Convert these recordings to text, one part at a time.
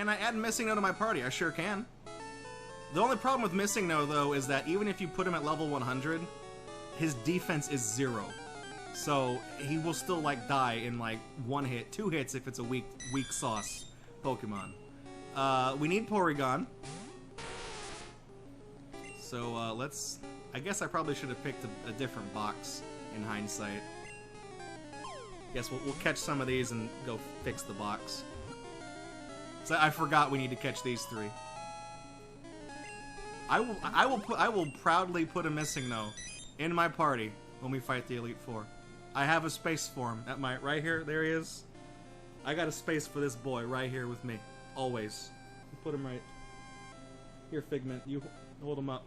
Can I add MissingNo to my party? I sure can. The only problem with MissingNo, though, is that even if you put him at level 100, his defense is 0. So he will still, like, die in, like, 1 hit, 2 hits if it's a weak sauce Pokemon. We need Porygon. So, let's... I guess I probably should have picked a different box in hindsight. Guess we'll catch some of these and go fix the box. So I forgot we need to catch these 3. I will proudly put a MissingNo in my party when we fight the Elite Four. I have a space for him at my right here. There he is. I got a space for this boy right here with me, always. Put him right here, Figment. You hold him up.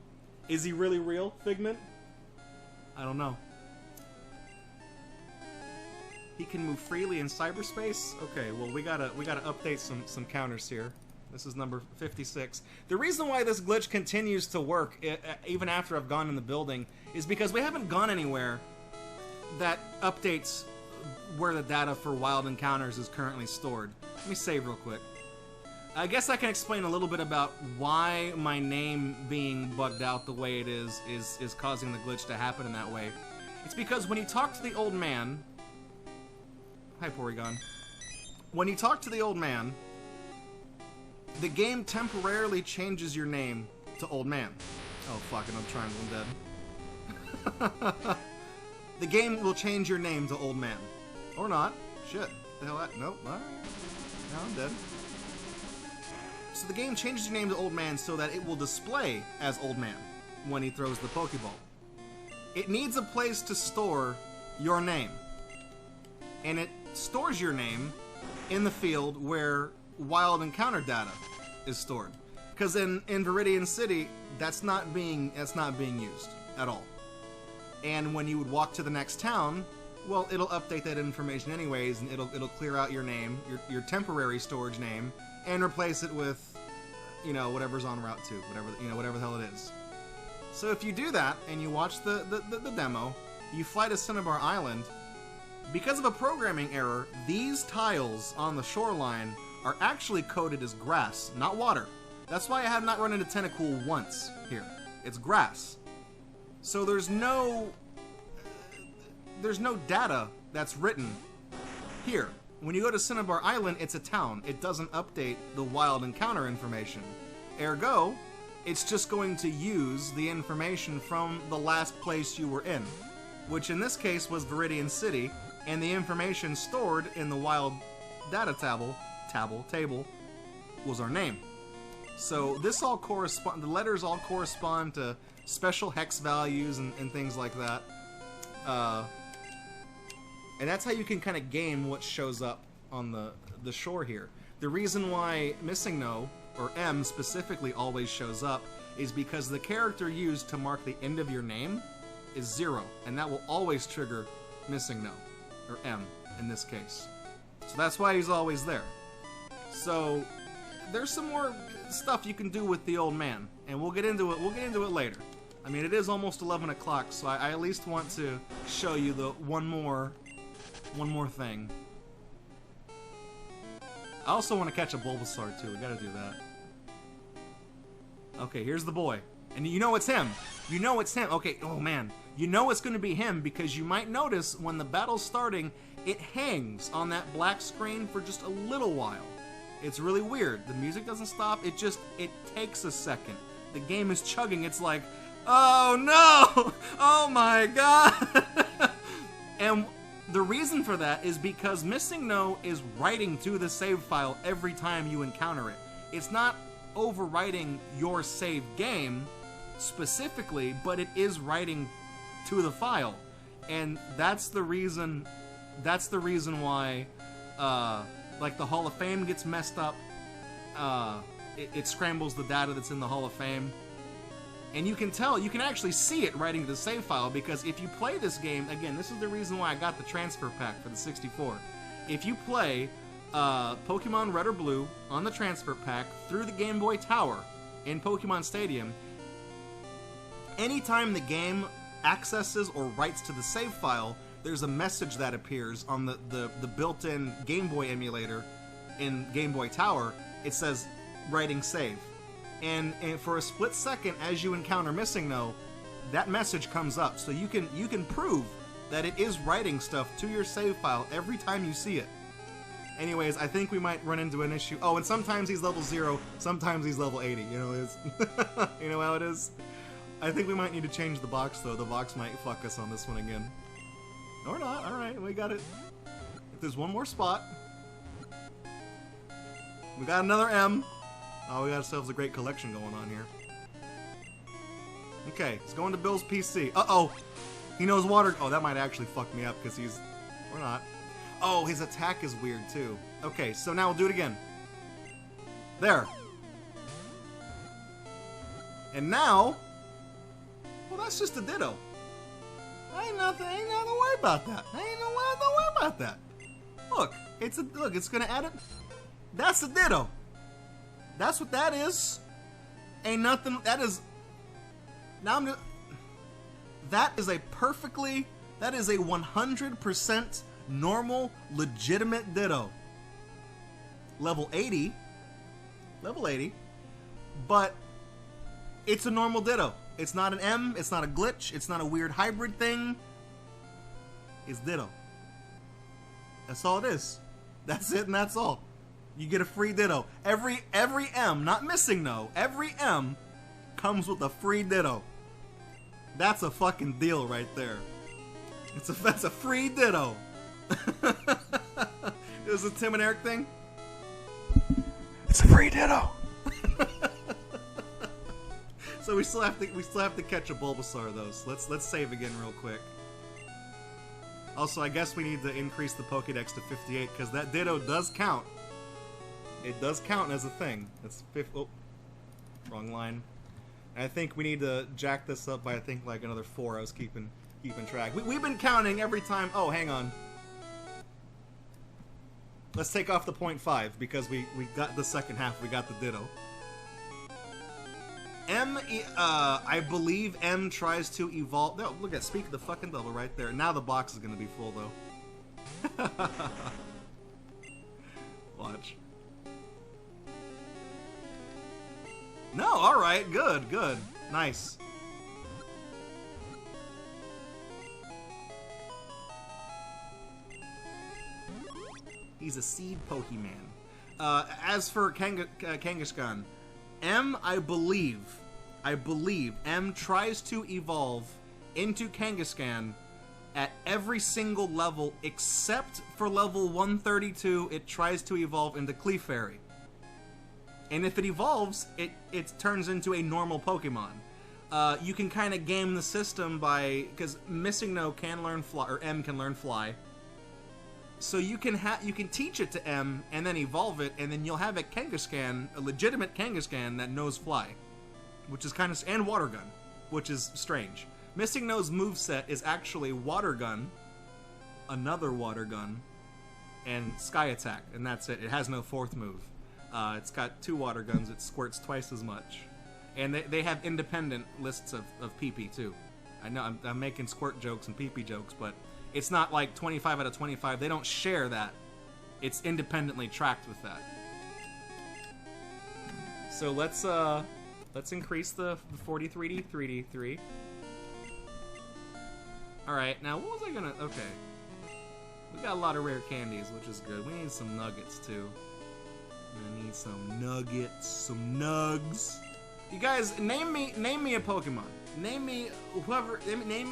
Is he really real, Figment? I don't know. He can move freely in cyberspace? Okay, well we gotta update some counters here. This is number 56. The reason why this glitch continues to work, even after I've gone in the building, is because we haven't gone anywhere that updates where the data for wild encounters is currently stored. Let me save real quick. I guess I can explain a little bit about why my name being bugged out the way it is causing the glitch to happen in that way. It's because when you talk to the old man... Hi, Porygon. When you talk to the old man, the game temporarily changes your name to Old Man. Oh, fuck it, I'm trying, I'm dead. The game will change your name to Old Man. Or not. Shit. The hell that? Nope. Alright. Now I'm dead. So the game changes your name to Old Man so that it will display as Old Man when he throws the Pokeball. It needs a place to store your name. And it stores your name in the field where wild encounter data is stored. Because in Viridian City, that's not being used at all. And when you would walk to the next town, well, it'll update that information anyways, and it'll clear out your name, your temporary storage name, and replace it with, you know, whatever's on Route 2, whatever the hell it is. So if you do that and you watch the demo, you fly to Cinnabar Island. Because of a programming error, these tiles on the shoreline are actually coated as grass, not water. That's why I have not run into Tentacool once here. It's grass. So there's no data that's written here. When you go to Cinnabar Island, it's a town. It doesn't update the wild encounter information. Ergo, it's just going to use the information from the last place you were in, which in this case was Viridian City, and the information stored in the wild data table was our name. So this all the letters all correspond to special hex values and things like that. And that's how you can kind of game what shows up on the shore here. The reason why MissingNo, or M specifically, always shows up is because the character used to mark the end of your name is 0, and that will always trigger MissingNo, or M in this case. So that's why he's always there. So there's some more stuff you can do with the old man, and we'll get into it. We'll get into it later. I mean, it is almost 11 o'clock, so I at least want to show you the one more thing. I also want to catch a Bulbasaur too. We gotta do that. Okay, here's the boy, and you know it's him. You know it's him. Okay, oh man, you know it's gonna be him because you might notice when the battle's starting, it hangs on that black screen for just a little while. It's really weird. The music doesn't stop. It takes a second. The game is chugging. It's like, oh no! Oh my god! And the reason for that is because MissingNo is writing to the save file every time you encounter it. It's not overwriting your save game specifically, but it is writing to the file. And that's the reason why like the Hall of Fame gets messed up. It scrambles the data that's in the Hall of Fame. And you can tell, you can actually see it writing to the save file, because if you play this game, again, this is the reason why I got the transfer pack for the 64. If you play Pokemon Red or Blue on the transfer pack through the Game Boy Tower in Pokemon Stadium, anytime the game accesses or writes to the save file, there's a message that appears on the built-in Game Boy emulator in Game Boy Tower, it says writing save. And for a split second, as you encounter MissingNo, that message comes up. So you can prove that it is writing stuff to your save file every time you see it. Anyways, I think we might run into an issue. Oh, and sometimes he's level 0, sometimes he's level 80. You know, it's you know how it is? I think we might need to change the box, though. The box might fuck us on this one again. Or not. Alright, we got it. If there's one more spot. We got another M. Oh, we got ourselves a great collection going on here. Okay, it's going to Bill's PC. Uh-oh! He knows water. Oh, that might actually fuck me up, because he's... Or not. Oh, his attack is weird, too. Okay, so now we'll do it again. There. And now... Well, that's just a ditto. Ain't nothing to worry about that. Ain't no worry about that. Look, it's gonna add it. That's a ditto. That's what that is. Ain't nothing. That is. Now I'm. That is a 100% normal, legitimate ditto. Level 80. Level 80. But it's a normal ditto. It's not an M, it's not a glitch, it's not a weird hybrid thing. It's ditto. That's all it is. That's it and that's all. You get a free ditto. Every M, not MissingNo, every M comes with a free ditto. That's a fucking deal right there. That's a free ditto. It was a Tim and Eric thing. It's a free ditto. So we still have to catch a Bulbasaur though. So let's save again real quick. Also, I guess we need to increase the Pokédex to 58 because that Ditto does count. It does count as a thing. It's oh, wrong line. And I think we need to jack this up by I think like another 4. I was keeping track. We've been counting every time. Oh, hang on. Let's take off the 0.5 because we got the second half. We got the Ditto. I believe M tries to evolve. No, look at speak of the fucking devil right there. Now the box is gonna be full though. Watch. No, all right, good, nice. He's a seed Pokemon. As for Kangaskhan. M, I believe M tries to evolve into Kangaskhan at every single level except for level 132. It tries to evolve into Clefairy. And if it evolves, it turns into a normal Pokemon. You can kind of game the system by... Because MissingNo can learn Fly, or M can learn Fly. So you can teach it to M and then evolve it, and then you'll have a Kangaskhan, a legitimate Kangaskhan that knows Fly, which is kind of and Water Gun, which is strange. MissingNo's moveset is actually Water Gun, another Water Gun, and Sky Attack, and that's it. It has no fourth move. It's got 2 Water Guns. It squirts twice as much, and they have independent lists of PP too. I know I'm making squirt jokes and PP jokes, but. It's not like 25 out of 25. They don't share that. It's independently tracked with that. So let's increase the 43D 3D3. All right. Now what was I gonna? Okay. We got a lot of rare candies, which is good. We need some nuggets too. I need some nuggets, some nugs. You guys, name me a Pokemon. Name me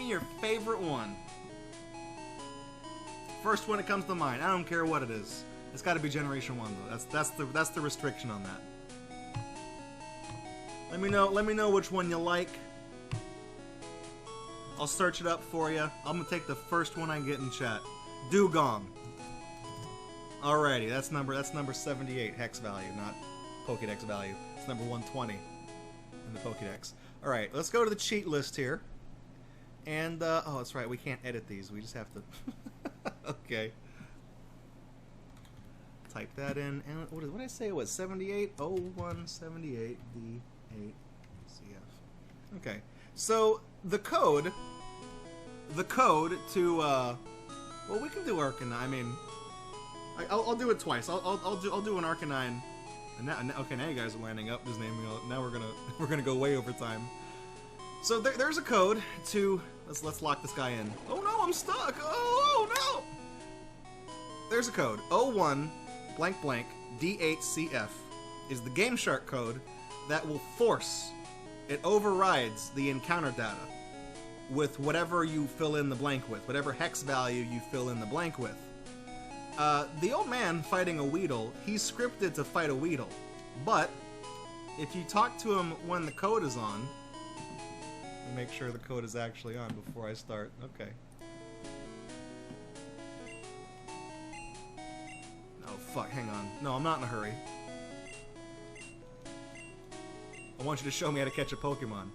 your favorite one. First one that comes to mind. I don't care what it is. It's got to be Generation 1 though. That's the restriction on that. Let me know which one you like. I'll search it up for you. I'm gonna take the first one I get in chat. Dugong. Alrighty, that's number 78 hex value, not Pokédex value. It's number 120 in the Pokédex. Alright, let's go to the cheat list here. And oh, that's right. We can't edit these. We just have to. Okay. Type that in. And what did I say? It was 780178 D8 CF. Okay. So the code to well, we can do Arcanine. I mean, I'll do it twice. I'll do an Arcanine And okay, now you guys are lining up. Just naming it. Now we're gonna go way over time. So there's a code to let's lock this guy in. Oh no, I'm stuck. Oh no. There's a code. 01 blank blank D8CF is the Game Shark code that will force. It overrides the encounter data with whatever you fill in the blank with, whatever hex value you fill in the blank with. The old man fighting a Weedle, he's scripted to fight a Weedle, but if you talk to him when the code is on, make sure the code is actually on before I start. Okay. Oh fuck, hang on. No, I'm not in a hurry. I want you to show me how to catch a Pokemon.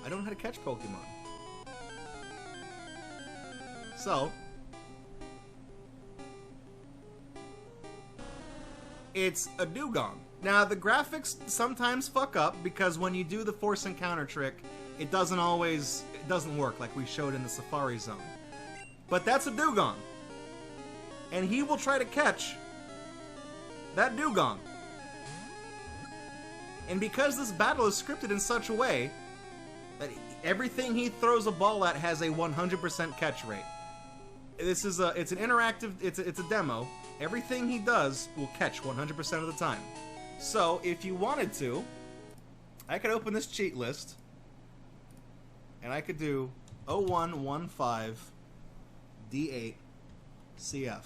I don't know how to catch Pokemon. So, it's a dugong. Now, the graphics sometimes fuck up because when you do the force encounter trick, it doesn't work like we showed in the Safari Zone. But that's a dugong. And he will try to catch that dugong. And because this battle is scripted in such a way that everything he throws a ball at has a 100% catch rate. It's an interactive, it's a demo. Everything he does will catch 100% of the time. So, if you wanted to, I could open this cheat list, and I could do 0115 D8 CF.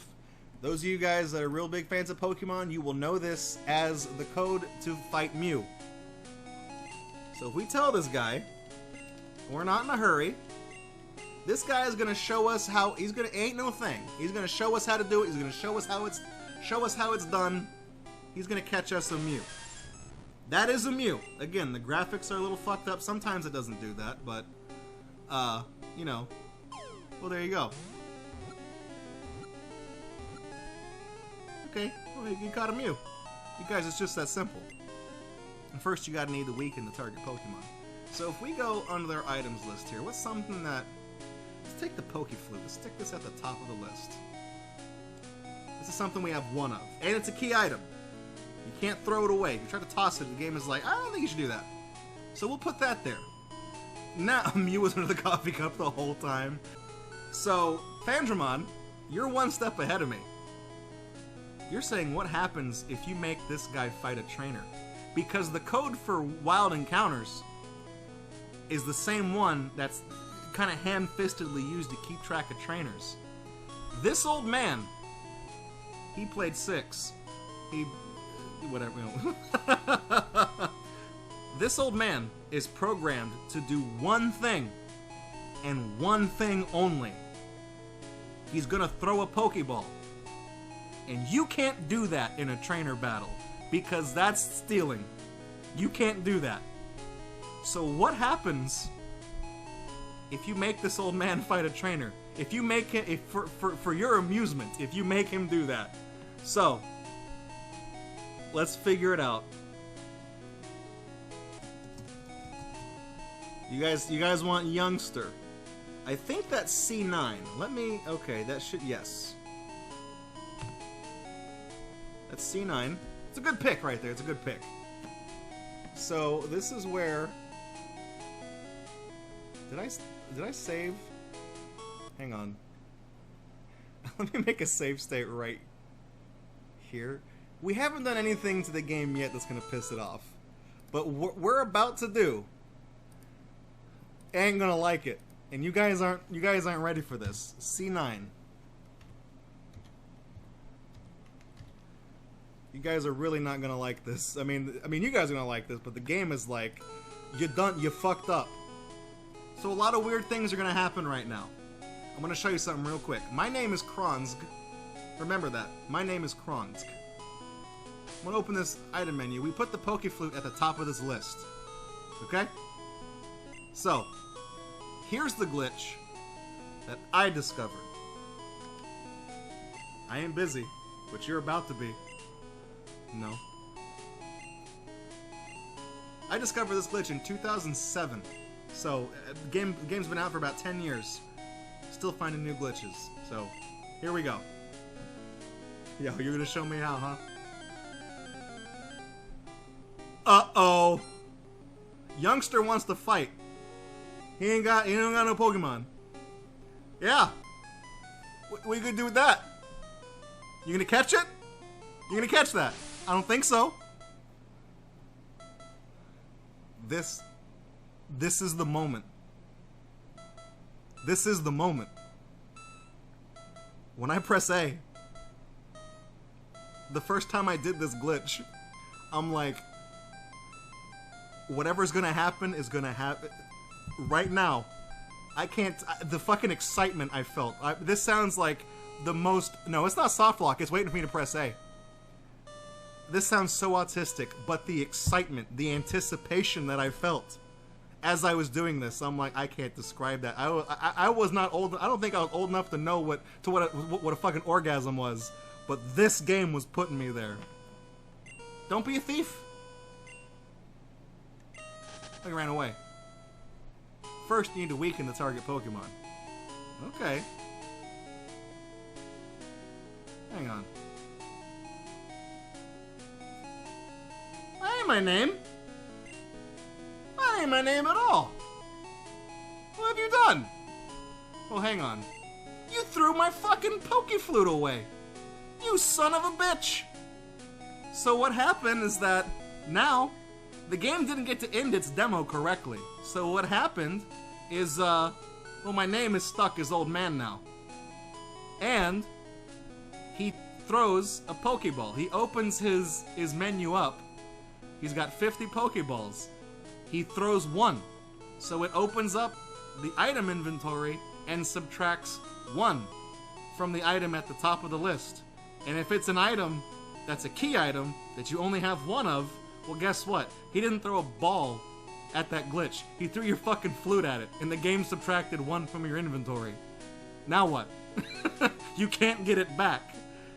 Those of you guys that are real big fans of Pokemon, you will know this as the code to fight Mew. So if we tell this guy, we're not in a hurry, this guy is gonna show us how ain't no thing. He's gonna show us how to do it. He's gonna show us how it's done. He's gonna catch us a Mew. That is a Mew. Again, the graphics are a little fucked up. Sometimes it doesn't do that, but you know. Well, there you go. Okay, well, you caught a Mew. You guys, it's just that simple. And first, you gotta need to weaken the target Pokemon. So if we go under their items list here, what's something that... Let's take the Pokeflute. Let's stick this at the top of the list. This is something we have one of. And it's a key item. You can't throw it away. If you try to toss it, the game is like, I don't think you should do that. So we'll put that there. Now, Mew was under the coffee cup the whole time. So, Fandramon, you're one step ahead of me. You're saying what happens if you make this guy fight a trainer. Because the code for wild encounters is the same one that's kind of ham-fistedly used to keep track of trainers. This old man, he played 6. Whatever. You know. This old man is programmed to do one thing, and one thing only. He's gonna throw a Pokeball. And you can't do that in a trainer battle, because that's stealing. You can't do that. So what happens if you make this old man fight a trainer? If you make him, for your amusement, if you make him do that. So, let's figure it out. You guys want youngster. I think that's C9. Okay, that should, yes. That's C9. It's a good pick right there. It's a good pick. So this is where... Did I save? Hang on. Let me make a save state right here. We haven't done anything to the game yet that's gonna piss it off. But what we're about to do ain't gonna like it. And you guys aren't ready for this. C9. You guys are really not gonna like this. I mean, you guys are gonna like this, but the game is like, you fucked up. So a lot of weird things are gonna happen right now. I'm gonna show you something real quick. My name is Kronzg. Remember that. My name is Kronzg. I'm gonna open this item menu. We put the Pokeflute at the top of this list. Okay? So, here's the glitch that I discovered. I ain't busy, but you're about to be. No. I discovered this glitch in 2007. So, the game's been out for about 10 years. Still finding new glitches. So, here we go. Yo, you're gonna show me how, huh? Uh-oh. Youngster wants to fight. He don't got no Pokemon. Yeah. What are you gonna do with that? You gonna catch it? You gonna catch that? I don't think so. This is the moment. This is the moment. When I press A, the first time I did this glitch, I'm like, whatever's gonna happen is gonna happen. Right now, I can't, the fucking excitement I felt. This sounds like the most, no, it's not soft lock, it's waiting for me to press A. This sounds so autistic, but the excitement, the anticipation that I felt as I was doing this, I'm like, I can't describe that. I was not old, I don't think I was old enough to know what a fucking orgasm was, but this game was putting me there. Don't be a thief. I think I ran away. First, you need to weaken the target Pokemon. Okay. Hang on. That ain't my name. That ain't my name at all. What have you done? Well, hang on. You threw my fucking Pokeflute away. You son of a bitch. So what happened is that now the game didn't get to end its demo correctly. So what happened is, well, my name is stuck as Old Man now. And he throws a Pokeball. He opens his menu up. He's got 50 Pokeballs. He throws one. So it opens up the item inventory and subtracts 1 from the item at the top of the list. And if it's an item that's a key item that you only have 1 of, well, guess what? He didn't throw a ball at that glitch. He threw your fucking flute at it, and the game subtracted 1 from your inventory. Now what? You can't get it back.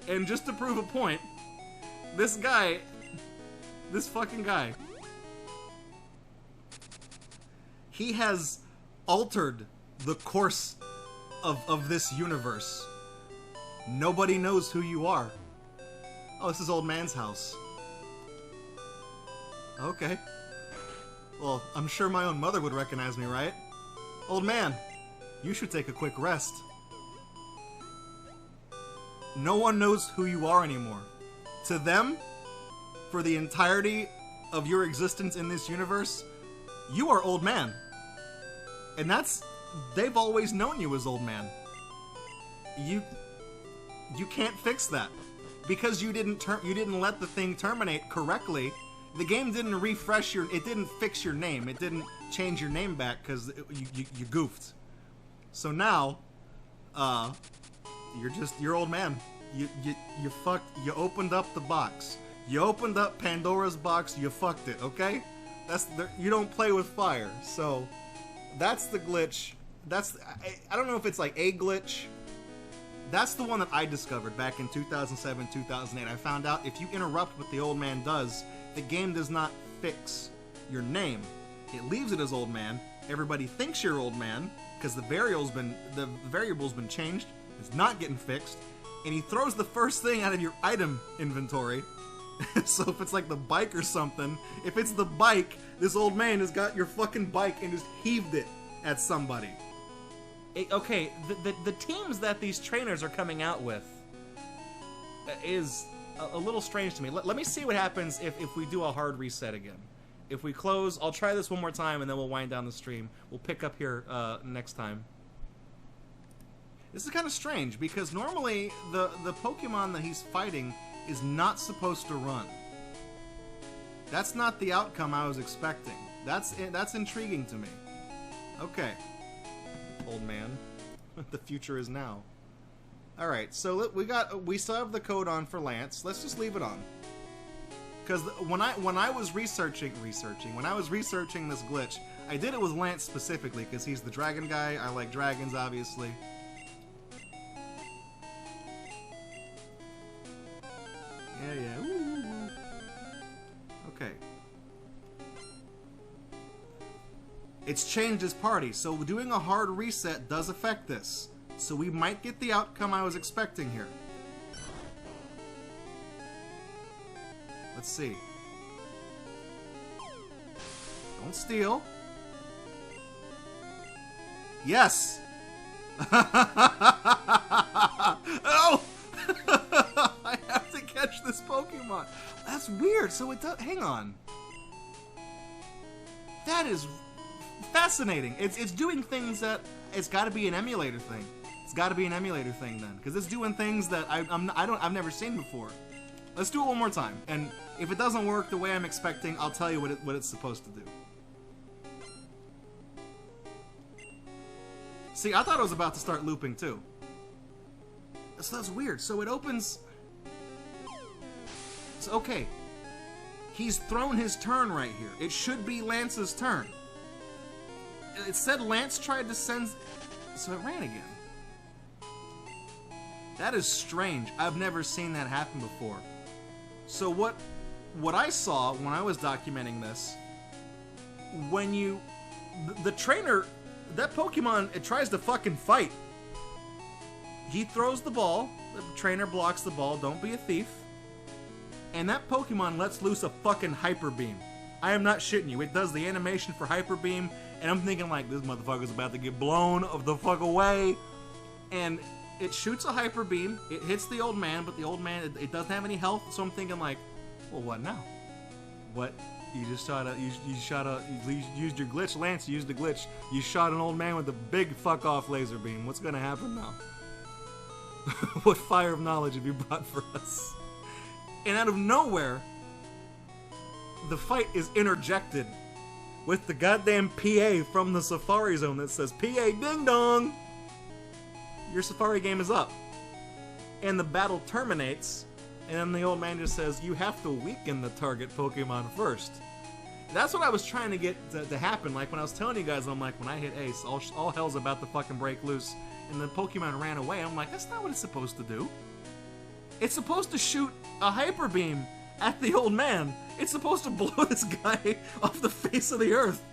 And just to prove a point, this fucking guy, he has altered the course of this universe. Nobody knows who you are. Oh, this is Old Man's house. Okay. Well, I'm sure my own mother would recognize me, right? Old man, you should take a quick rest. No one knows who you are anymore. To them, for the entirety of your existence in this universe, you are Old Man. And they've always known you as Old Man. You can't fix that. Because you didn't let the thing terminate correctly. The game didn't refresh it didn't fix your name. It didn't change your name back because you goofed. So now, you're Old Man. You fucked, you opened up the box. You opened up Pandora's box, you fucked it, okay? You don't play with fire. So, that's the glitch. I don't know if it's like a glitch. That's the one that I discovered back in 2007, 2008. I found out if you interrupt what the Old Man does, the game does not fix your name. It leaves it as Old Man. Everybody thinks you're Old Man because the variable's been changed. It's not getting fixed. And he throws the first thing out of your item inventory. So if it's like the bike or something, if it's the bike, this Old Man has got your fucking bike and just heaved it at somebody. Okay, the teams that these trainers are coming out with is a little strange to me. Let me see what happens if we do a hard reset again. If we close, I'll try this one more time and then we'll wind down the stream. We'll pick up here next time. This is kind of strange because normally the Pokemon that he's fighting is not supposed to run. That's not the outcome I was expecting. That's intriguing to me. Okay. Old Man. The future is now. Alright, so we still have the code on for Lance. Let's just leave it on. Because when I was researching this glitch, I did it with Lance specifically because he's the dragon guy. I like dragons, obviously. Yeah. Ooh. Okay. It's changed his party, so doing a hard reset does affect this. So we might get the outcome I was expecting here. Let's see. Don't steal. Yes! Oh! I have to catch this Pokemon. That's weird. So it does. Hang on. That is fascinating. It's doing things that it's got to be an emulator thing. It's got to be an emulator thing then, because it's doing things that I've never seen before. Let's do it one more time, and if it doesn't work the way I'm expecting, I'll tell you what it's supposed to do. See, I thought it was about to start looping too. So that's weird. So it opens. So okay, he's thrown his turn right here. It should be Lance's turn. It said Lance tried to send, so it ran again. That is strange. I've never seen that happen before. So what I saw when I was documenting this, when the trainer, that Pokemon, it tries to fucking fight. He throws the ball, the trainer blocks the ball, don't be a thief, and that Pokemon lets loose a fucking Hyper Beam. I am not shitting you. It does the animation for Hyper Beam, and I'm thinking like, this motherfucker's about to get blown of the fuck away, and it shoots a Hyper Beam, it hits the old man, but the old man, it doesn't have any health, so I'm thinking like, well, what now? What? You just shot you used your glitch, Lance used the glitch. You shot an old man with a big fuck off laser beam. What's gonna happen now? What fire of knowledge have you brought for us? And out of nowhere, the fight is interjected with the goddamn PA from the Safari Zone that says, PA ding dong! Your Safari game is up. And the battle terminates, and then the old man just says, you have to weaken the target Pokemon first. That's what I was trying to get to happen. Like when I was telling you guys, I'm like, when I hit Ace, all hell's about to fucking break loose. And the Pokemon ran away. I'm like, that's not what it's supposed to do. It's supposed to shoot a Hyper Beam at the old man. It's supposed to blow this guy off the face of the earth.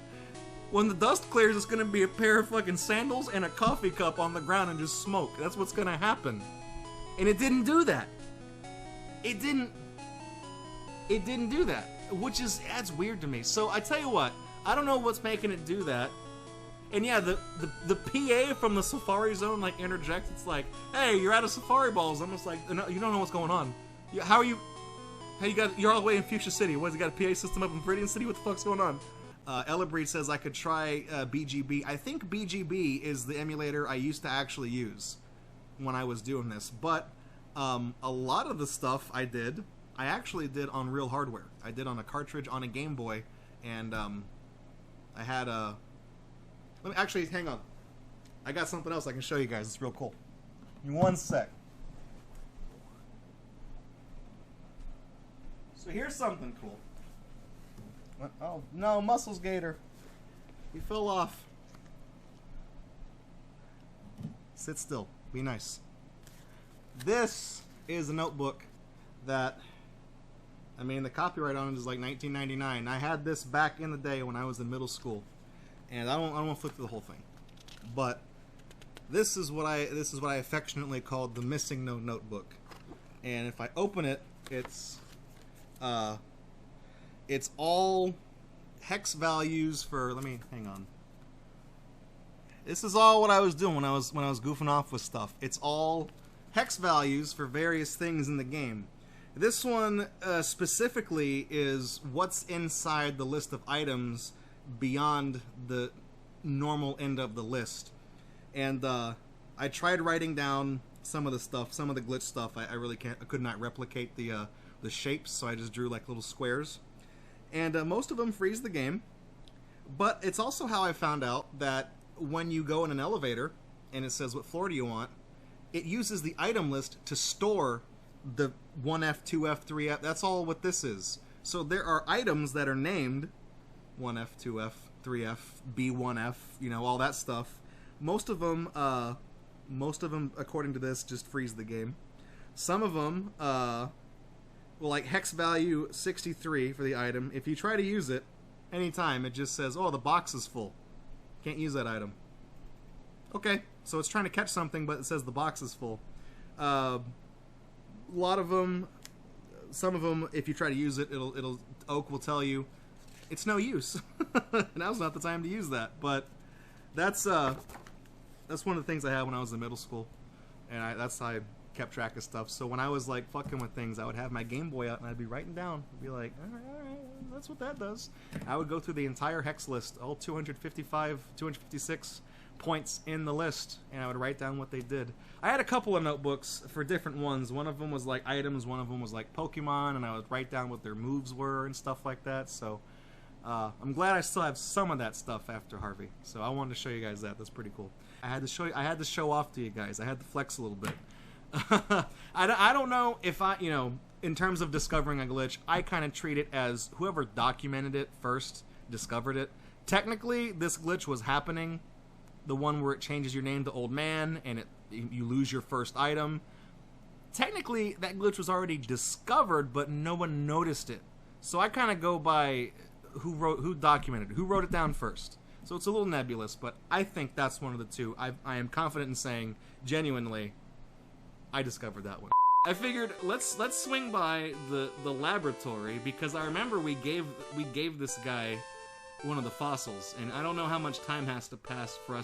When the dust clears, it's gonna be a pair of fucking sandals and a coffee cup on the ground and just smoke. That's what's gonna happen. And it didn't do that. It didn't do that. Which that's weird to me. So I tell you what, I don't know what's making it do that. And yeah, the PA from the Safari Zone like interjects. It's like, hey, you're out of Safari Balls. I'm just like, no, you don't know what's going on. How are you? You're all the way in Fuchsia City. What, you got a PA system up in Viridian City? What the fuck's going on? Elabreed says I could try BGB. I think BGB is the emulator I used to actually use when I was doing this. But a lot of the stuff I actually did on real hardware. I did on a cartridge on a Game Boy, and I had a... Let me actually, hang on. I got something else I can show you guys. It's real cool. In one sec. So here's something cool. What? Oh, no, Muscles Gator. He fell off. Sit still. Be nice. This is a notebook that, I mean, the copyright on it is like 1999. I had this back in the day when I was in middle school. And I don't want to flip through the whole thing, but this is what I affectionately called the MissingNo notebook. And if I open it, it's all hex values for. Let me hang on. This is all what I was doing when I was goofing off with stuff. It's all hex values for various things in the game. This one specifically is what's inside the list of items beyond the normal end of the list. And I tried writing down some of the stuff, some of the glitch stuff. I could not replicate the shapes, so I just drew like little squares. And most of them freeze the game. But it's also how I found out that when you go in an elevator and it says what floor do you want, it uses the item list to store the 1F, 2F, 3F. That's all what this is. So there are items that are named 1F, 2F, 3F, B1F, you know, all that stuff. Most of them, according to this, just freeze the game. Some of them, well, like hex value 63 for the item. If you try to use it anytime, it just says, oh, the box is full. Can't use that item. Okay, so it's trying to catch something, but it says the box is full. A lot of them, some of them, if you try to use it, Oak will tell you it's no use. Now's not the time to use that. But that's one of the things I had when I was in middle school, and that's how I kept track of stuff. So when I was like fucking with things, I would have my Game Boy out and I'd be writing down. I'd be like, all right, that's what that does. I would go through the entire hex list, all 256 points in the list, and I would write down what they did. I had a couple of notebooks for different ones. One of them was like items, one of them was like Pokemon, and I would write down what their moves were and stuff like that. So I'm glad I still have some of that stuff after Harvey. So I wanted to show you guys that. That's pretty cool. I had to show off to you guys. I had to flex a little bit. I don't know if in terms of discovering a glitch, I kind of treat it as whoever documented it first discovered it. Technically, this glitch was happening, the one where it changes your name to Old Man and you lose your first item. Technically, that glitch was already discovered, but no one noticed it. So I kind of go by who documented it, who wrote it down first. So it's a little nebulous, but I think that's one of the two. I am confident in saying, genuinely, I discovered that one. I figured let's swing by the laboratory, because I remember we gave this guy one of the fossils, and I don't know how much time has to pass for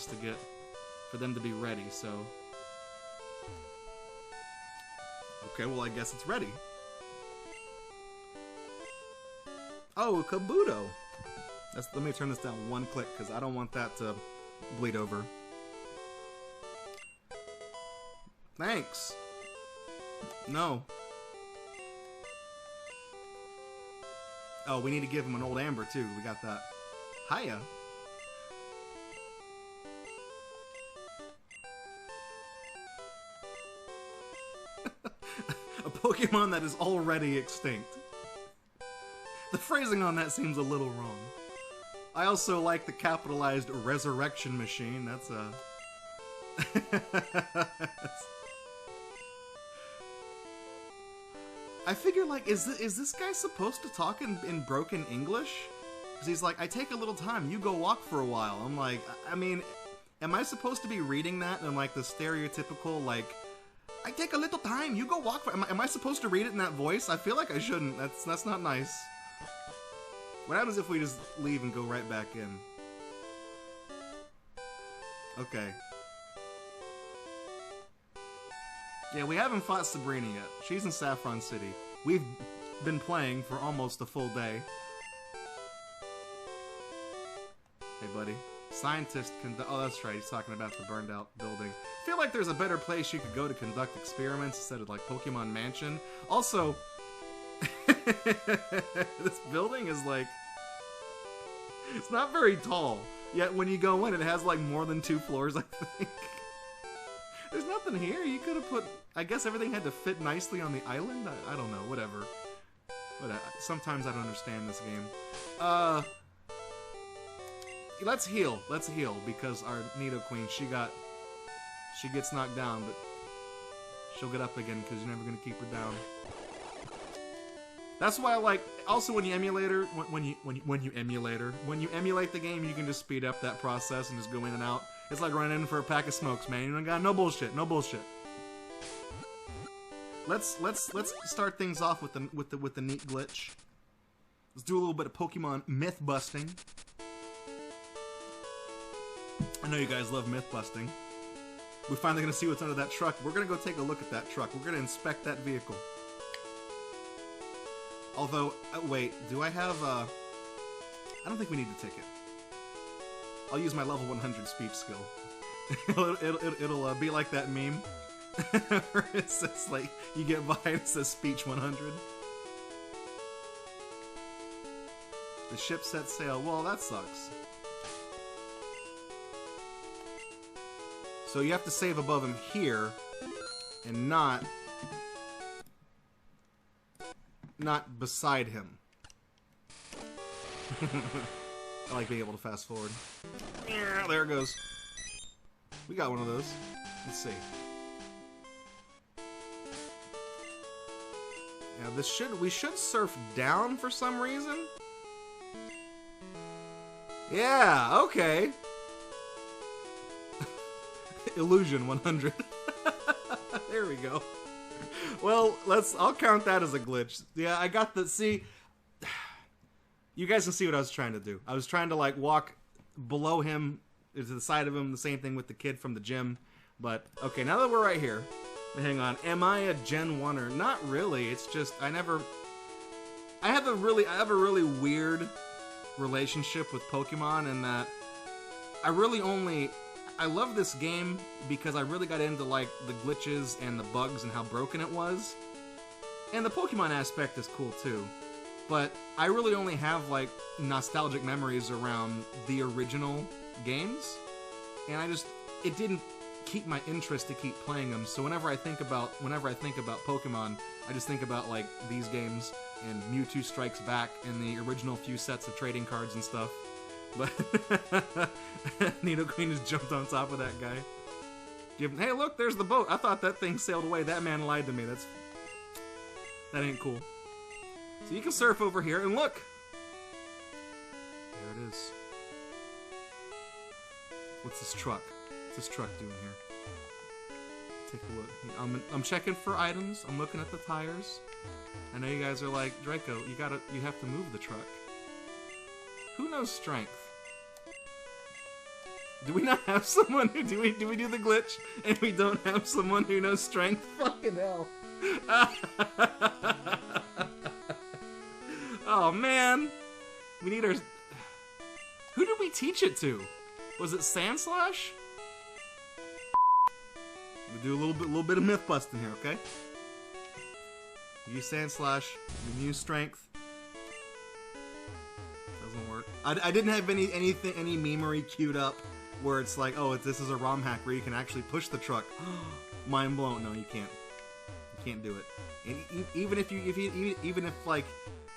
them to be ready. So okay, well I guess it's ready. Oh, Kabuto. Let me turn this down one click because I don't want that to bleed over. Thanks. No. Oh, we need to give him an old amber too. We got that. Hiya. A Pokemon that is already extinct. The phrasing on that seems a little wrong. I also like the capitalized resurrection machine. That's I figure, like, is this guy supposed to talk in broken English? Because he's like, I take a little time, you go walk for a while. I'm like, I mean, am I supposed to be reading that in, like, the stereotypical, like, I take a little time, you go walk for... Am I supposed to read it in that voice? I feel like I shouldn't. That's not nice. What happens if we just leave and go right back in? Okay. Yeah, we haven't fought Sabrina yet. She's in Saffron City. We've been playing for almost a full day. Hey, buddy. Scientist oh, that's right. He's talking about the burned out building. I feel like there's a better place you could go to conduct experiments instead of, like, Pokemon Mansion. Also, this building is, like... It's not very tall. Yet when you go in, it has, like, more than 2 floors, I think. There's nothing here. You could have put... I guess everything had to fit nicely on the island? I don't know. Whatever. Sometimes I don't understand this game. Let's heal. Let's heal, because our Nido Queen, she gets knocked down, but she'll get up again, because you're never going to keep her down. That's why I like... Also, when you emulate the game, you can just speed up that process and just go in and out. It's like running in for a pack of smokes, man. You don't got no bullshit, no bullshit. Let's start things off with the neat glitch. Let's do a little bit of Pokemon myth busting. I know you guys love myth busting. We're finally gonna see what's under that truck. We're gonna go take a look at that truck. We're gonna inspect that vehicle. Although, wait, do I have I don't think we need a ticket. I'll use my level 100 speech skill. it'll be like that meme. Where it says, like, you get by and it says speech 100. The ship set sail. Well, that sucks. So you have to save above him here, and not beside him. I like being able to fast forward. Yeah, there it goes. We got one of those. Let's see. Now we should surf down for some reason. Yeah, okay. Illusion 100. There we go. Well, I'll count that as a glitch. Yeah, I got the, see, you guys can see what I was trying to do. I was trying to, like, walk below him, to the side of him, the same thing with the kid from the gym. But, okay, now that we're right here, hang on, am I a Gen 1er? Not really, it's just, I have a really weird relationship with Pokemon in that I love this game because I really got into, like, the glitches and the bugs and how broken it was. And the Pokemon aspect is cool, too. But I really only have, like, nostalgic memories around the original games. And it didn't keep my interest to keep playing them. So whenever I think about Pokemon, I just think about, like, these games and Mewtwo Strikes Back and the original few sets of trading cards and stuff. But Nidoqueen just jumped on top of that guy. Hey, look, there's the boat. I thought that thing sailed away. That man lied to me. That ain't cool. So you can surf over here, and look! There it is. What's this truck? What's this truck doing here? Take a look. I'm checking for items. I'm looking at the tires. I know you guys are like, Draco, you have to move the truck. Who knows strength? Do we not have someone who do we do the glitch and we don't have someone who knows strength? Fucking hell. Oh man. We need our... Who did we teach it to? Was it Sandslash? We'll do a little bit of myth busting here, okay? Use Sandslash, we use strength. Doesn't work. I didn't have any memery queued up where it's like, oh, this is a ROM hack where you can actually push the truck. Mind blown. No, you can't. You can't do it. And even if like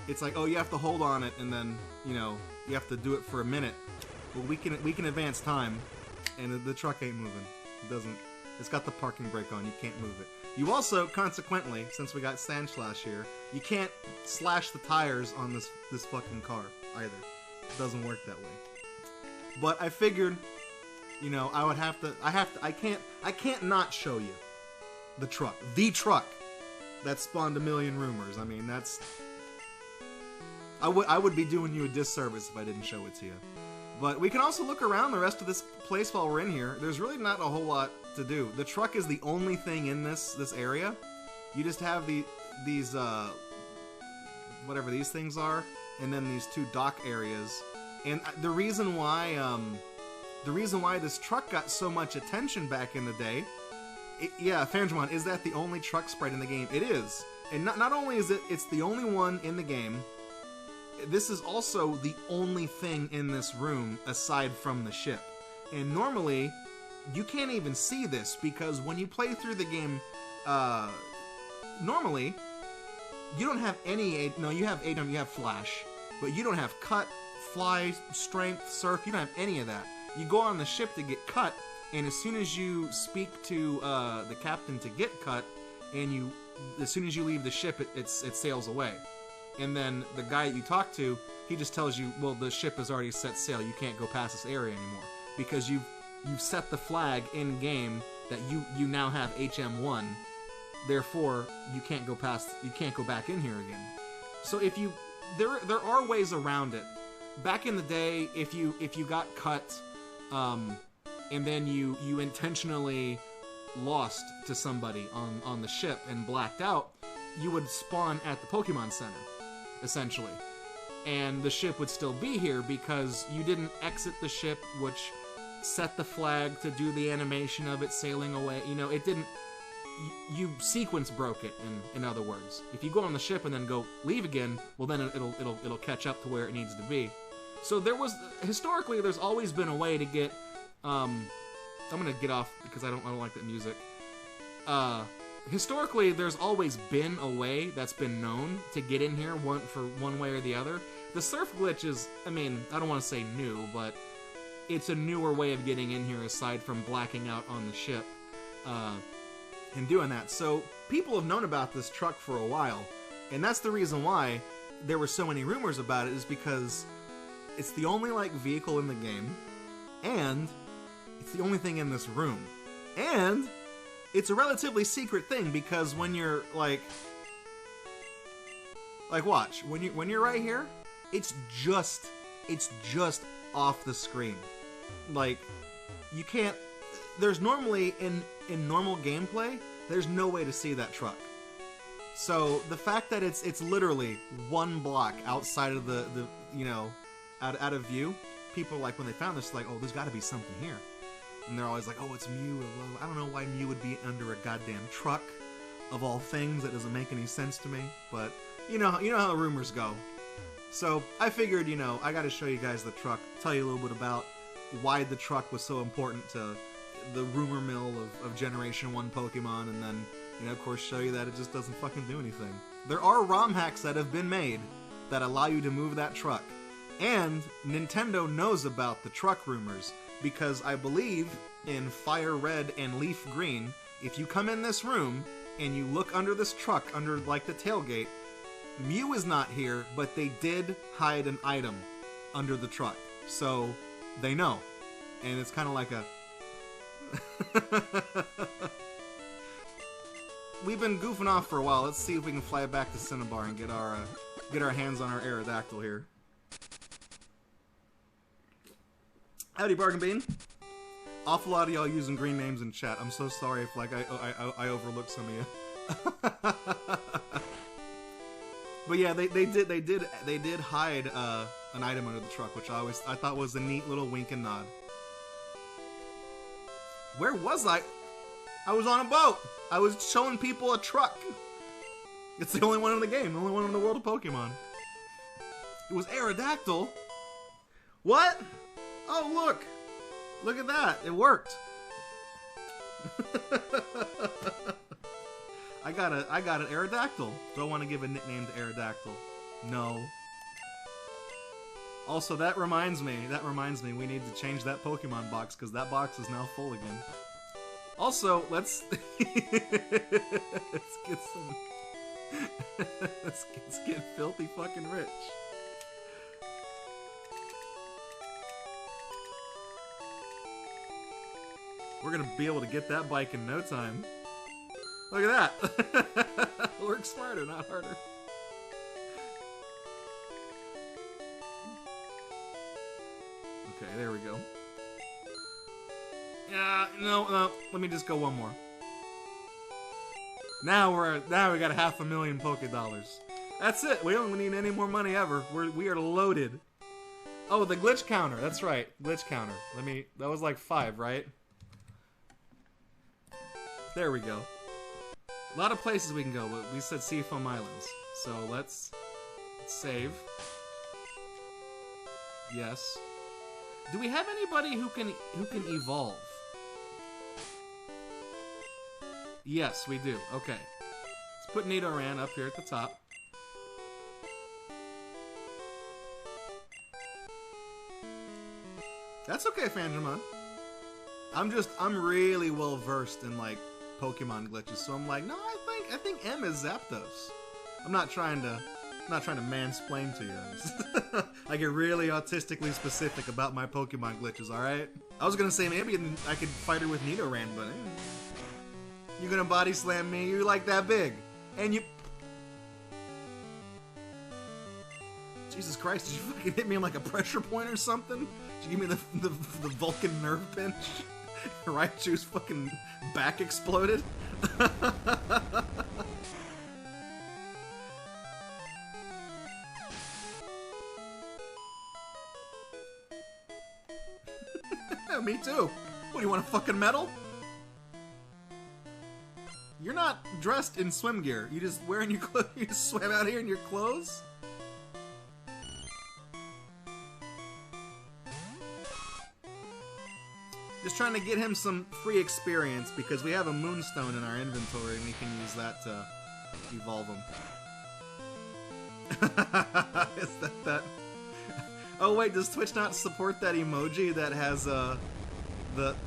it's like, oh, you have to hold on it and then you have to do it for a minute. Well, we can advance time, and the truck ain't moving. It doesn't. It's got the parking brake on. You can't move it. You also, consequently, since we got Sandslash here, you can't slash the tires on this fucking car either. It doesn't work that way. But I figured, I can't not show you the truck that spawned a million rumors. I mean, I would be doing you a disservice if I didn't show it to you. But we can also look around the rest of this place while we're in here. There's really not a whole lot to do. The truck is the only thing in this area. You just have these whatever these things are, and then these two dock areas. And the reason why this truck got so much attention back in the day, Fangermon, is that the only truck sprite in the game? It is. And not only is it's the only one in the game, this is also the only thing in this room aside from the ship. And normally, you can't even see this because when you play through the game, normally, you don't have any... No, you have ADM, you have Flash, but you don't have Cut, Fly, Strength, Surf, you don't have any of that. You go on the ship to get Cut, and as soon as you speak to the captain to get Cut, and as soon as you leave the ship, it sails away. And then the guy that you talk to, he just tells you, well, the ship has already set sail. You can't go past this area anymore because you've set the flag in game that you now have HM1. Therefore, you can't go back in here again. So there are ways around it. Back in the day, if you got cut, and then you intentionally lost to somebody on the ship and blacked out, you would spawn at the Pokemon Center, essentially. And the ship would still be here because you didn't exit the ship, which set the flag to do the animation of it sailing away. It didn't... You sequence broke it, in other words. If you go on the ship and then go leave again, well then it'll catch up to where it needs to be. So historically, there's always been a way to get... I'm gonna get off because I don't like that music. Historically, there's always been a way that's been known to get in here one way or the other. The surf glitch is, I don't want to say new, but it's a newer way of getting in here aside from blacking out on the ship and doing that. So people have known about this truck for a while, and that's the reason why there were so many rumors about it, is because it's the only vehicle in the game, and it's the only thing in this room, and it's a relatively secret thing because when you're like watch, when you're right here, it's just off the screen. Like, you can't, there's normally in normal gameplay, there's no way to see that truck. So the fact that it's literally one block outside of the you know, out of view, people like, when they found this, like, oh, there's got to be something here. And they're always like, oh, it's Mew. I don't know why Mew would be under a goddamn truck, of all things. That doesn't make any sense to me. But you know how the rumors go. So I figured, you know, I got to show you guys the truck, tell you a little bit about why the truck was so important to the rumor mill of Generation 1 Pokemon, and then, you know, of course, show you that it just doesn't fucking do anything. There are ROM hacks that have been made that allow you to move that truck. And Nintendo knows about the truck rumors, because I believe in Fire Red and Leaf Green, if you come in this room and you look under this truck, under like the tailgate, Mew is not here, but they did hide an item under the truck. So they know. And it's kind of like a... We've been goofing off for a while. Let's see if we can fly back to Cinnabar and get our hands on our Aerodactyl here. Howdy, Bargain Bean. Awful lot of y'all using green names in chat. I'm so sorry if like I overlooked some of you. But yeah, they did hide an item under the truck, which I thought was a neat little wink and nod. Where was I? I was on a boat. I was showing people a truck. It's the only one in the game, the only one in the world of Pokemon. It was Aerodactyl. What? Oh, look! Look at that! It worked! I got an Aerodactyl. Do I want to give a nickname to Aerodactyl? No. Also, that reminds me, we need to change that Pokemon box, because that box is now full again. Also, let's get some... let's get filthy fucking rich. We're gonna be able to get that bike in no time. Look at that! Work smarter, not harder. Okay, there we go. No, let me just go one more. Now we got $500,000 Poké-Dollars. That's it. We don't need any more money ever. We are loaded. Oh, the glitch counter. That's right, glitch counter. That was like 5, right? There we go. A lot of places we can go, but we said Seafoam Islands. So let's save. Yes. Do we have anybody who can evolve? Yes, we do. Okay. Let's put Nidoran up here at the top. That's okay, Fandramon. I'm really well versed in like Pokemon glitches, so I'm like, no, I think M is Zapdos. I'm not trying to mansplain to you. I get really autistically specific about my Pokemon glitches, alright? I was gonna say maybe I could fight her with Nidoran, but you're gonna body slam me, you're like that big. And you... Jesus Christ, did you fucking hit me in like a pressure point or something? Did you give me the Vulcan nerve pinch? Raichu's fucking back exploded? Me too. What, do you want a fucking medal? You're not dressed in swim gear. You just wearing your clothes. You just swam out here in your clothes? Just trying to get him some free experience because we have a Moonstone in our inventory and we can use that to evolve him. Is that? Oh wait, does Twitch not support that emoji that has the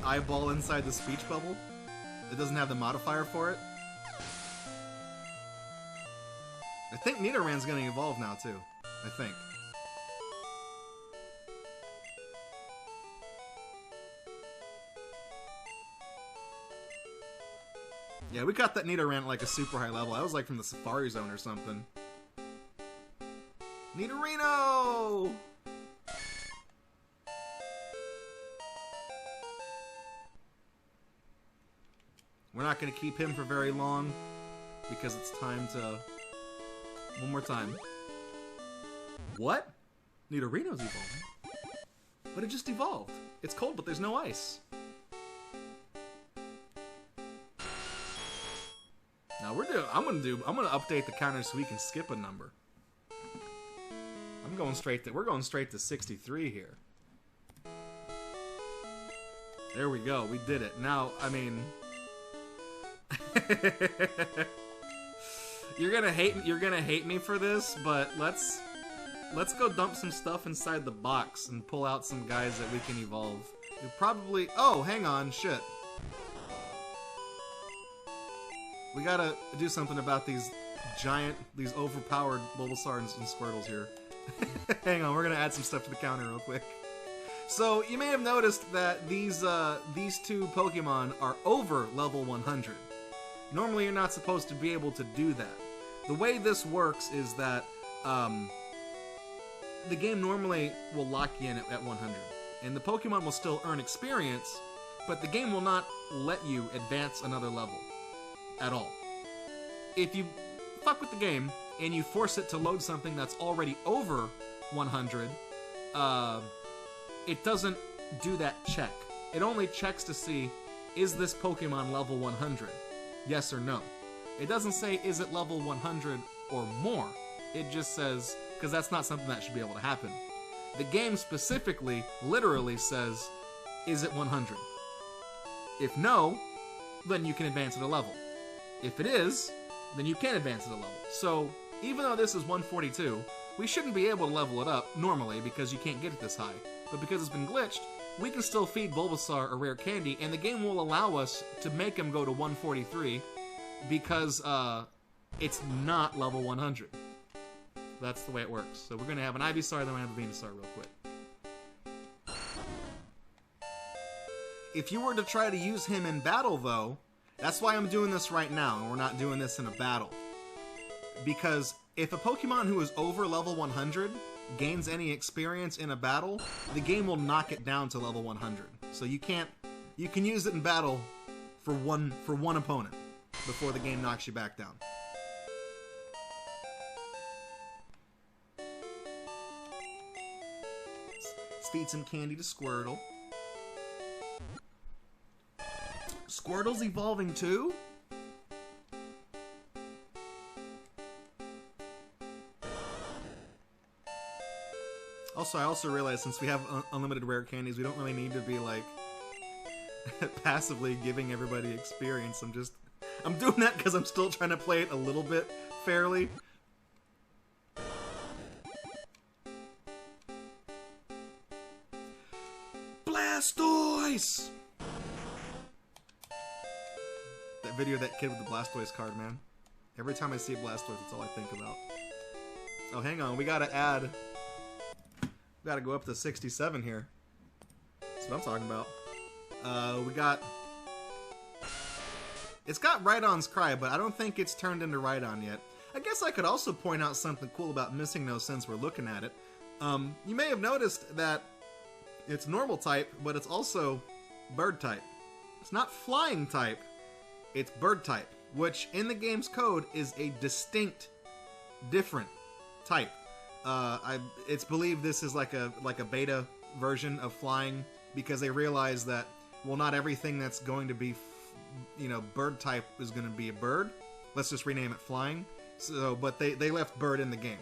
eyeball inside the speech bubble? It doesn't have the modifier for it? I think Nidoran's gonna evolve now too. I think. Yeah, we got that Nidorino at like a super high level. I was like from the Safari Zone or something. Nidorino! We're not going to keep him for very long because it's time to... One more time. What? Nidorino's evolving. But it just evolved. It's cold, but there's no ice. Now I'm gonna update the counter so we can skip a number. We're going straight to 63 here. There we go. We did it. Now, I mean, you're gonna hate me for this, but let's go dump some stuff inside the box and pull out some guys that we can evolve. We probably... Oh, hang on, shit. We gotta do something about these overpowered Bulbasaur and Squirtles here. Hang on, we're gonna add some stuff to the counter real quick. So, you may have noticed that these two Pokemon are over level 100. Normally, you're not supposed to be able to do that. The way this works is that, the game normally will lock you in at 100. And the Pokemon will still earn experience, but the game will not let you advance another level. At all. If you fuck with the game and you force it to load something that's already over 100, it doesn't do that check. It only checks to see, is this Pokemon level 100? Yes or no. It doesn't say, is it level 100 or more? It just says, because that's not something that should be able to happen. The game specifically, literally says, is it 100? If no, then you can advance at a level. If it is, then you can advance at a level. So, even though this is 142, we shouldn't be able to level it up normally because you can't get it this high. But because it's been glitched, we can still feed Bulbasaur a rare candy, and the game will allow us to make him go to 143 because it's not level 100. That's the way it works. So we're going to have an Ivysaur, then we're going to have a Venusaur real quick. If you were to try to use him in battle, though, that's why I'm doing this right now, and we're not doing this in a battle. Because if a Pokemon who is over level 100 gains any experience in a battle, the game will knock it down to level 100. So you can use it in battle for one opponent before the game knocks you back down. Let's feed some candy to Squirtle. Squirtle's evolving too? Also, I also realized since we have unlimited rare candies, we don't really need to be like passively giving everybody experience. I'm doing that because I'm still trying to play it a little bit fairly. Blastoise! That video of that kid with the Blastoise card, man. Every time I see Blastoise, that's all I think about. Oh, hang on. We gotta go up to 67 here. That's what I'm talking about. It's got Rhydon's Cry, but I don't think it's turned into Rhydon yet. I guess I could also point out something cool about MissingNo since we're looking at it. You may have noticed that it's normal type, but it's also bird type. It's not flying type, it's bird type, which in the game's code is a distinct, different type. It's believed this is like a beta version of flying because they realize that, well, not everything that's going to be, bird type is going to be a bird. Let's just rename it flying. So, but they left bird in the game.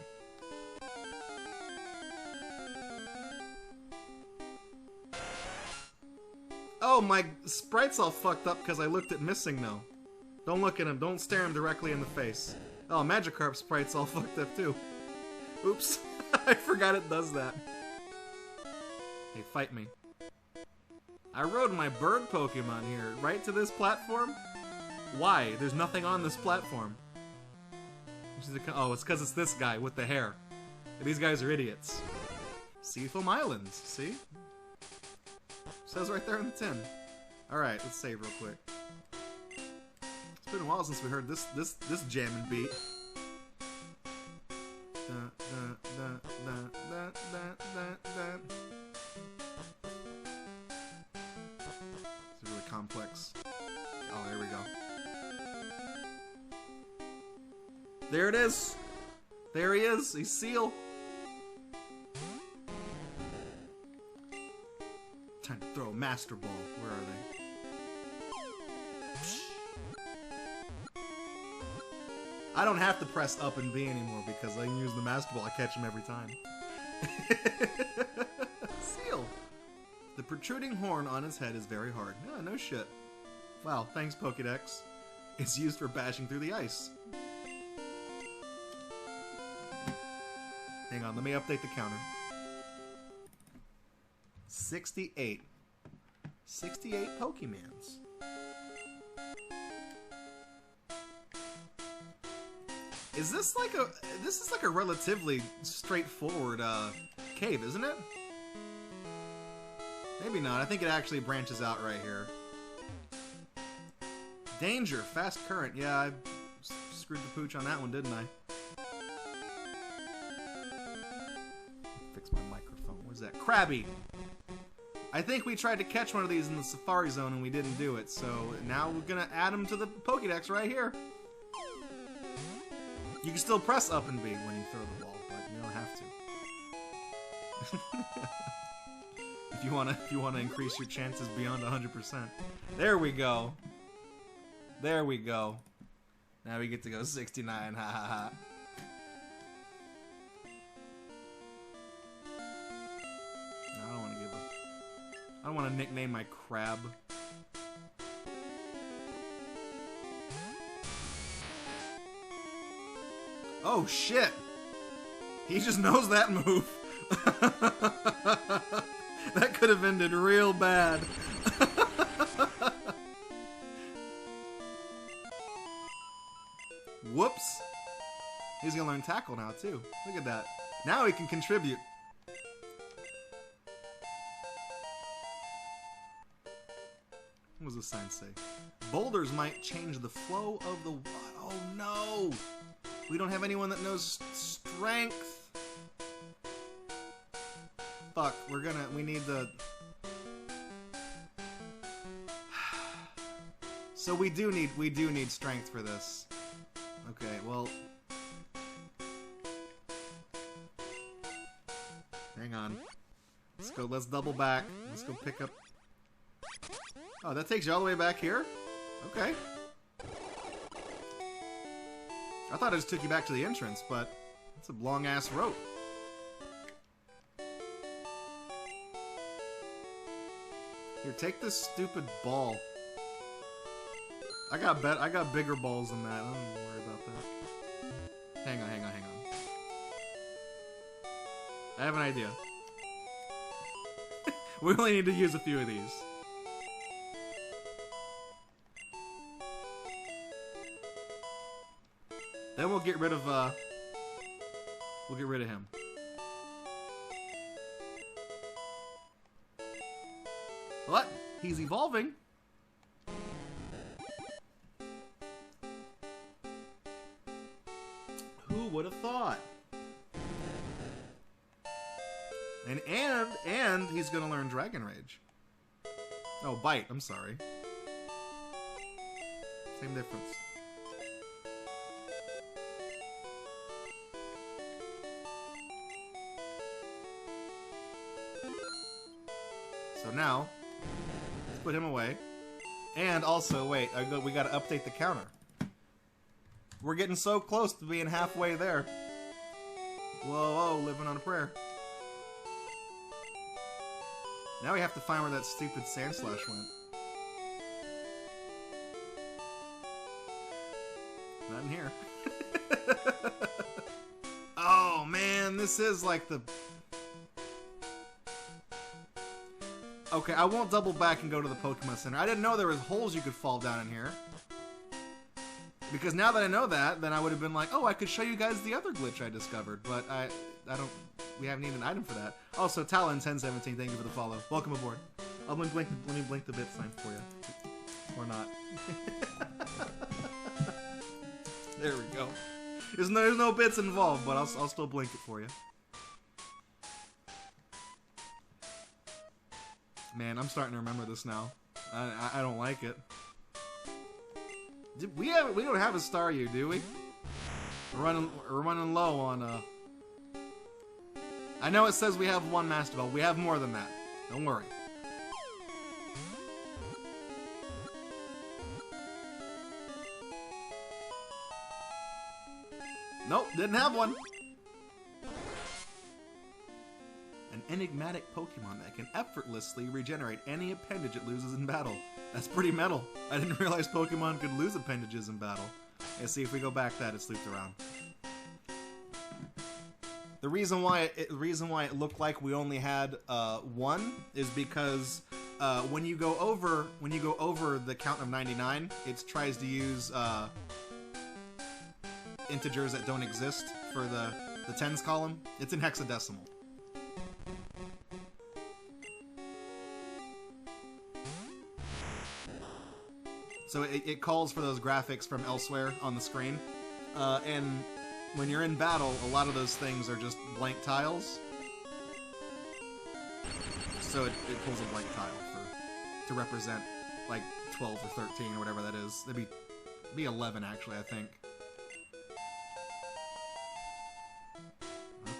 Oh, my sprite's all fucked up because I looked at MissingNo. Don't look at him. Don't stare him directly in the face. Oh, Magikarp's sprite's all fucked up too. Oops. I forgot it does that. Hey, fight me. I rode my bird Pokemon here, right to this platform? Why? There's nothing on this platform. Oh, it's because it's this guy with the hair. These guys are idiots. Seafoam Islands, see? Says right there on the tin. Alright, let's save real quick. It's been a while since we heard this jamming beat. It's really complex. Oh, there we go. There it is. There he is. He's Seal. Time to throw a Master Ball. Where are they? I don't have to press up and B anymore because I can use the Master Ball. I catch him every time. Seal. The protruding horn on his head is very hard. No, no shit. Wow, thanks Pokédex. It's used for bashing through the ice. Hang on, let me update the counter. 68. 68 Pokemans. Is this like a... This is like a relatively straightforward cave, isn't it? Maybe not. I think it actually branches out right here. Danger, fast current. Yeah, I screwed the pooch on that one, didn't I? Fix my microphone. Where's that? Krabby! I think we tried to catch one of these in the Safari Zone and we didn't do it, so now we're gonna add them to the Pokédex right here. You can still press up and B when you throw the ball, but you don't have to. if you wanna increase your chances beyond 100%. There we go. There we go. Now we get to go 69. Ha ha ha. No, I don't want to give up. I don't want to nickname my crab. Oh shit! He just knows that move. That could have ended real bad. Whoops! He's gonna learn Tackle now too. Look at that. Now he can contribute. What does the sign say? Boulders might change the flow of the water. Oh no! We don't have anyone that knows strength. Fuck, we need the... So we do need strength for this. Okay, well... Hang on. Let's double back. Let's go pick up... Oh, that takes you all the way back here? Okay. I thought it just took you back to the entrance, but it's a long-ass rope. Here, take this stupid ball. I got bigger balls than that. I don't worry about that. Hang on. I have an idea. We only need to use a few of these. Then we'll get rid of him. What? He's evolving. Who would have thought? And he's gonna learn Dragon Rage. Oh, Bite. I'm sorry. Same difference. So now, let's put him away. And also, wait, we gotta update the counter. We're getting so close to being halfway there. Whoa, living on a prayer. Now we have to find where that stupid Sandslash went. Not in here. Oh man, this is like the... Okay, I won't double back and go to the Pokemon Center. I didn't know there was holes you could fall down in here. Because now that I know that, then I would have been like, oh, I could show you guys the other glitch I discovered. But I don't... We haven't even an item for that. Also, Talon1017, thank you for the follow. Welcome aboard. Let me blink the bit sign for you. Or not. There we go. There's no bits involved, but I'll still blink it for you. Man, I'm starting to remember this now. I don't like it. We don't have a Staryu, do we? We're running low on I know it says we have one Master Ball. We have more than that. Don't worry. Nope, didn't have one. An enigmatic Pokemon that can effortlessly regenerate any appendage it loses in battle. That's pretty metal. I didn't realize Pokemon could lose appendages in battle. Let's see if we go back that it's looped around. The reason why it looked like we only had one is because when you go over the count of 99, it tries to use integers that don't exist for the tens column. It's in hexadecimal. So it calls for those graphics from elsewhere on the screen. And when you're in battle, a lot of those things are just blank tiles. So it pulls a blank tile to represent like 12 or 13 or whatever that is. It'd be 11 actually, I think.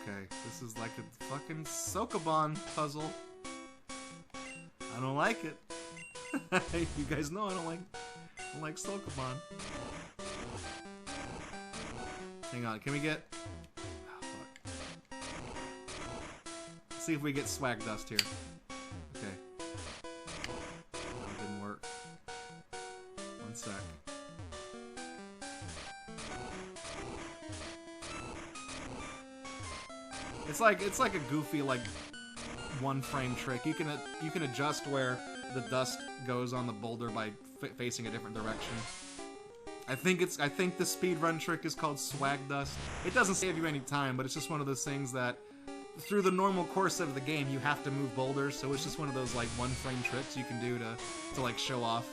Okay, this is like a fucking Sokoban puzzle. I don't like it. You guys know I don't like Sokoban. Hang on, can we get... Oh, fuck. Let's see if we get swag dust here. Okay. That didn't work. One sec. It's like a goofy one frame trick. You can adjust where the dust goes on the boulder by facing a different direction. I think the speedrun trick is called swag dust. It doesn't save you any time, but it's just one of those things that through the normal course of the game you have to move boulders, so it's just one of those like one frame tricks you can do to like show off.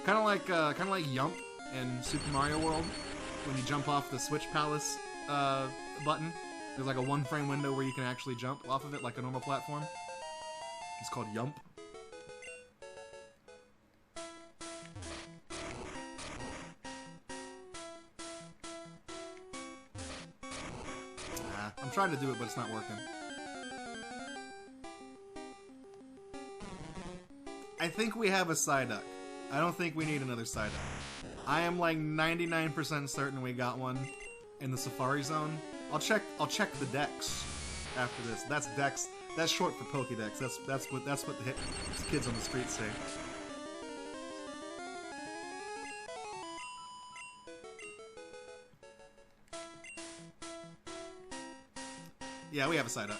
Kind of like Yump in Super Mario World when you jump off the Switch Palace button. There's like a one frame window where you can actually jump off of it like a normal platform. It's called Yump. I'm trying to do it, but it's not working. I think we have a Psyduck. I don't think we need another Psyduck. I am like 99% certain we got one in the Safari Zone. I'll check the Dex after this. That's Dex. That's short for Pokédex. That's what the kids on the street say. Yeah, we have a Psyduck.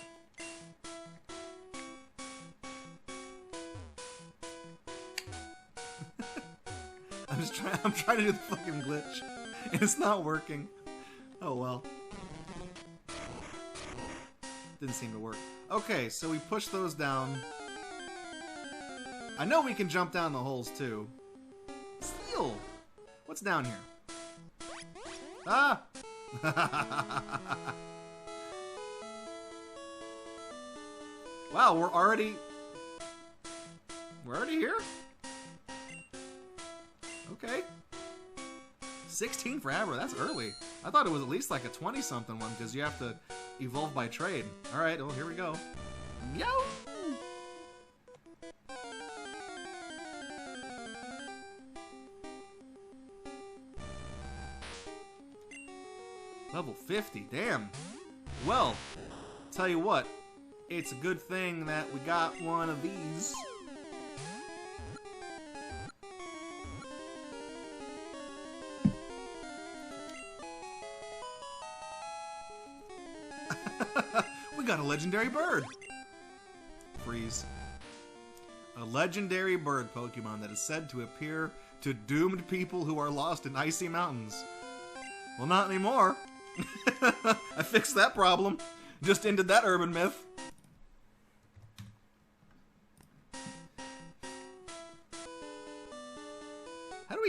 I'm trying to do the fucking glitch, and it's not working. Oh well. Didn't seem to work. Okay, so we push those down. I know we can jump down the holes too. Steel! What's down here? Ah! Wow, we're already here? Okay. 16 for Abra, that's early. I thought it was at least like a 20-something one, because you have to evolve by trade. Alright, well, here we go. Yo! Level 50, damn. Well, tell you what, it's a good thing that we got one of these. We got a legendary bird. Freeze. A legendary bird Pokemon that is said to appear to doomed people who are lost in icy mountains. Well, not anymore. I fixed that problem. Just ended that urban myth.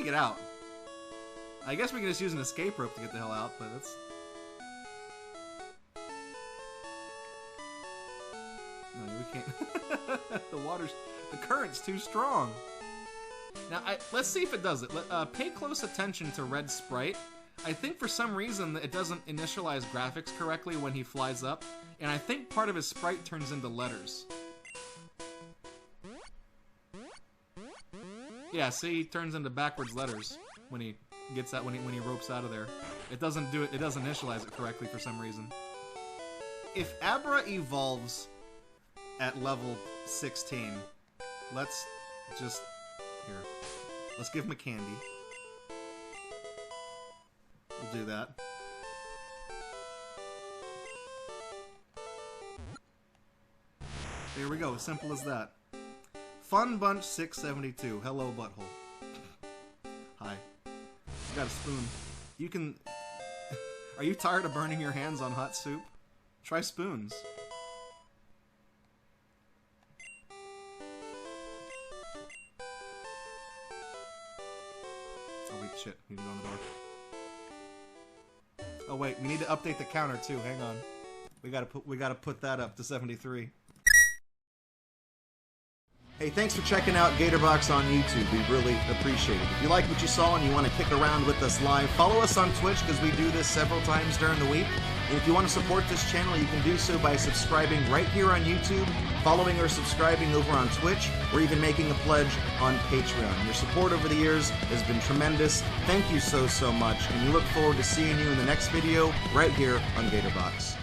to get out. I guess we can just use an escape rope to get the hell out, but that's... No, we can't. The current's too strong. Now, let's see if it does it. Pay close attention to Red Sprite. I think for some reason it doesn't initialize graphics correctly when he flies up, and I think part of his sprite turns into letters. Yeah, see, he turns into backwards letters when he gets out, when he ropes out of there. It doesn't do it. It doesn't initialize it correctly for some reason. If Abra evolves at level 16, let's just here. Let's give him a candy. We'll do that. There we go. Simple as that. Fun Bunch 672. Hello, butthole. Hi. I got a spoon. You can... Are you tired of burning your hands on hot soup? Try spoons. Oh wait, shit. We need to go on the door. Oh wait, we need to update the counter too. Hang on. We gotta put that up to 73. Hey, thanks for checking out Gatorbox on YouTube. We really appreciate it. If you like what you saw and you want to kick around with us live, follow us on Twitch because we do this several times during the week. And if you want to support this channel, you can do so by subscribing right here on YouTube, following or subscribing over on Twitch, or even making a pledge on Patreon. Your support over the years has been tremendous. Thank you so much, and we look forward to seeing you in the next video right here on Gatorbox.